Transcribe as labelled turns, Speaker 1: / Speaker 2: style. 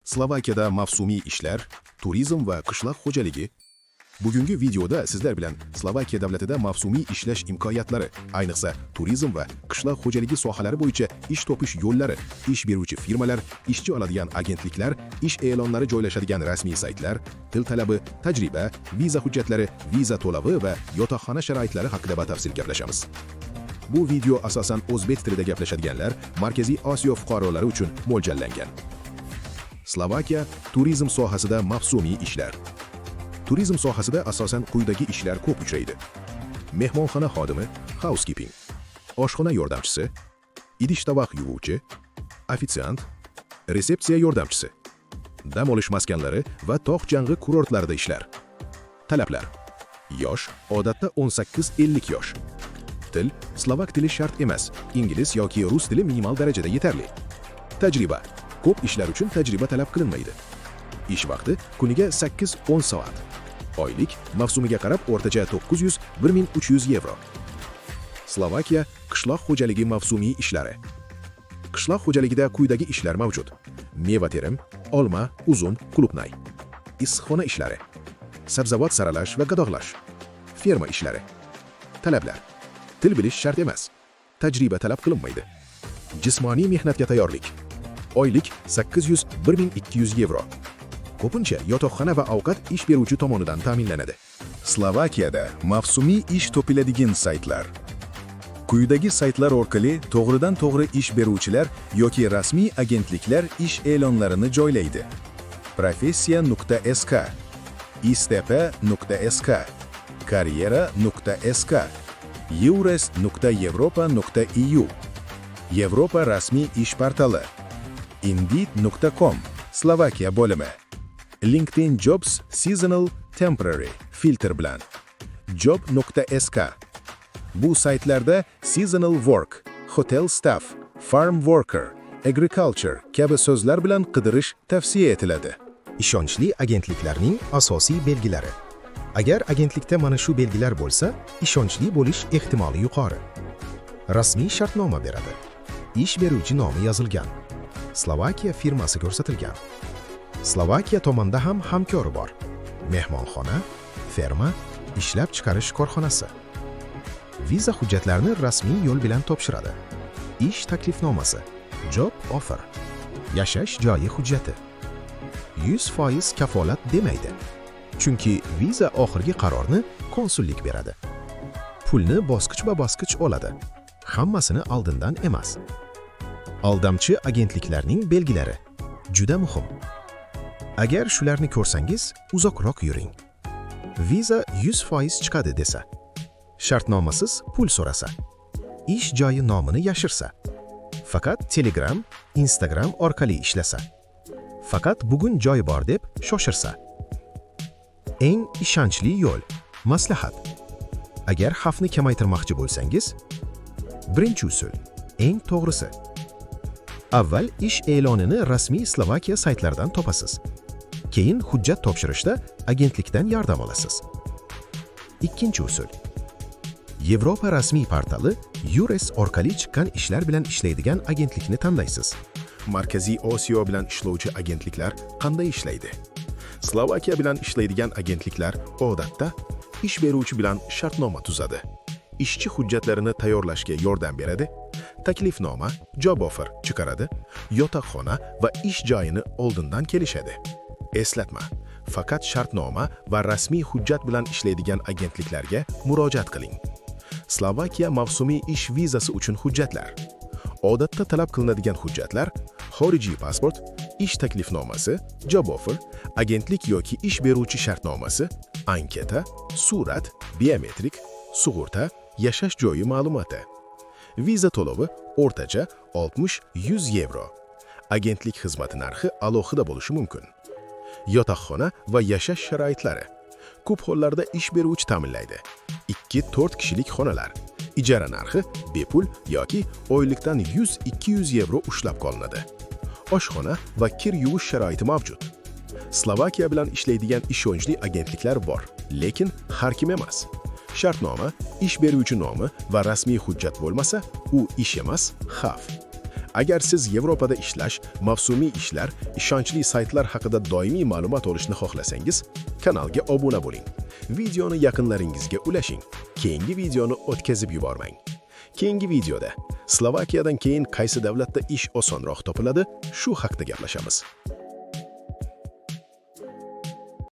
Speaker 1: Slovakiyada mavsumiy ishlar, turizm va qishloq xo'jaligi. Bugungi videoda sizlar bilan Slovakiya davlatida mavsumiy ishlash imkoniyatlari, ayniqsa turizm va qishloq xo'jaligi sohalari bo'yicha ish topish yo'llari, ish beruvchi firmalar, ishchi oladigan agentliklar, ish e'lonlari joylashadigan rasmiy saytlar, til talabi, tajriba, viza hujjatlari, viza to'lovi va yotoqxona sharoitlari haqida batafsil gaplashamiz. Bu video asosan o'zbek tilida gaplashadiganlar, Markaziy Osiyo fuqarolari uchun mo'ljallangan. Slovakiya turizm sohasida mavsumiy ishlar. Turizm sohasida asosan quyidagi ishlar ko'p uchraydi. Mehmonxona xodimi, housekeeping, oshxona yordamchisi, idish-tovoq yuvuvchi, ofitsiant, resepsiya yordamchisi, dam olish maskanlari va tog' jang'i kurortlarida ishlar. Talablar: yosh, odatda 18-50 yosh. Til, slovak tili shart emas, ingliz yoki rus tili minimal darajada yetarli. Tajriba: ko'p ishlar uchun tajriba talab qilinmaydi. Ish vaqti kuniga 8-10 soat. Oylik mavsumiga qarab o'rtacha 900-1300 yevro. Slovakiya qishloq xo'jaligi mavsumiy ishlari. Qishloq xo'jaligida quyidagi ishlar mavjud: meva terim, olma, uzum, qulupnay. Issiqxona ishlari, sabzavot saralash va qadoqlash. Ferma ishlari. Talablar: til bilish shart emas. Tajriba talab qilinmaydi. Jismoniy mehnatga tayyorlik. Oylik 800-1200 yevro. Ko'pincha yotoqxona va ovqat ish beruvchi tomonidan ta'minlanadi. Slovakiyada mavsumiy ish topiladigan saytlar. Quyidagi saytlar orqali to'g'ridan-to'g'ri ish beruvchilar yoki rasmiy agentliklar ish e'lonlarini joylaydi. Professiya.sk, istepa.sk, karyera.sk, eures.europa.eu, Yevropa rasmiy ish portali, indeed.com, Slovakiya bo'limi, LinkedIn Jobs Seasonal Temporary filtr bilan, job.sk. Bu saytlarda seasonal work, hotel staff, farm worker, agriculture kabi so'zlar bilan qidirish tavsiya etiladi. Ishonchli agentliklarning asosiy belgilari. Agar agentlikda mana shu belgilar bo'lsa, ishonchli bo'lish ehtimoli yuqori. Rasmiy shartnoma beradi. Ish beruvchi nomi yozilgan. Slovakiya firmasi ko'rsatilgan. Slovakiya tomonda ham hamkori bor. Mehmonxona, ferma, ishlab chiqarish korxonasi. Viza hujjatlarini rasmiy yo'l bilan topshiradi. Ish taklifnomasi, job offer, yashash joyi hujjati. 100% kafolat demaydi. Chunki viza oxirgi qarorni konsullik beradi. Pulni bosqichma-bosqich oladi. Hammasini oldindan emas. Aldamchi agentliklarning belgilari juda muhim. Agar shularni ko'rsangiz, uzoqroq yuring. Viza 100% chiqadi desa, shartnomasiz pul so'rasa, ish joyi nomini yashirsa, faqat Telegram, Instagram orqali ishlasa, faqat bugun joy bor deb shoshirsa. Eng ishonchli yo'l, maslahat. Agar xavfni kamaytirmoqchi bo'lsangiz, birinchi usul, eng to'g'risi. Avval ish e'lonini rasmiy Slovakiya saytlaridan topasiz. Keyin hujjat topshirishda agentlikdan yordam olasiz. Ikkinchi usul. Yevropa rasmiy portali Eures orqali chiqqan ishlar bilan ishlaydigan agentlikni tanlaysiz. Markaziy Osiyo bilan ishlovchi agentliklar qanday ishlaydi? Slovakiya bilan ishlaydigan agentliklar odatda ish beruvchi bilan shartnoma tuzadi. Ishchi hujjatlarini tayyorlashga yordam beradi, taklifnoma, job offer chiqaradi, yotoqxona va ish joyini oldindan kelishadi. Eslatma: faqat shartnoma va rasmiy hujjat bilan ishlaydigan agentliklarga murojaat qiling. Slovakiya mavsumiy ish vizasi uchun hujjatlar. Odatda talab qilinadigan hujjatlar: xorijiy pasport, ish taklifnomasi, job offer, agentlik yoki ish beruvchi shartnomasi, anketa, surat, biometrik, sug'urta, yashash joyi ma'lumoti. Viza to'lovi o'rtacha 60-100 yevro. Agentlik xizmati narxi alohida bo'lishi mumkin. Yotoqxona va yashash sharoitlari. Ko'p hollarda ish beruvchi ta'minlaydi. 2-4 kishilik xonalar. Ijara narxi bepul yoki oylikdan 100-200 yevro ushlab qolinadi. Oshxona va kir yuvish sharoiti mavjud. Slovakiya bilan ishlaydigan ishonchli agentliklar bor, lekin har kim emas. Shartnoma, ish beruvchi nomi va rasmiy hujjat bo'lmasa, u ish emas, xavf. Agar siz Yevropada ishlash, mavsumiy ishlar, ishonchli saytlar haqida doimiy ma'lumot olishni xohlasangiz, kanalga obuna bo'ling. Videoni yaqinlaringizga ulashing. Keyingi videoni o'tkazib yubormang. Keyingi videoda Slovakiyadan keyin qaysi davlatda ish osonroq topiladi, shu haqida gaplashamiz.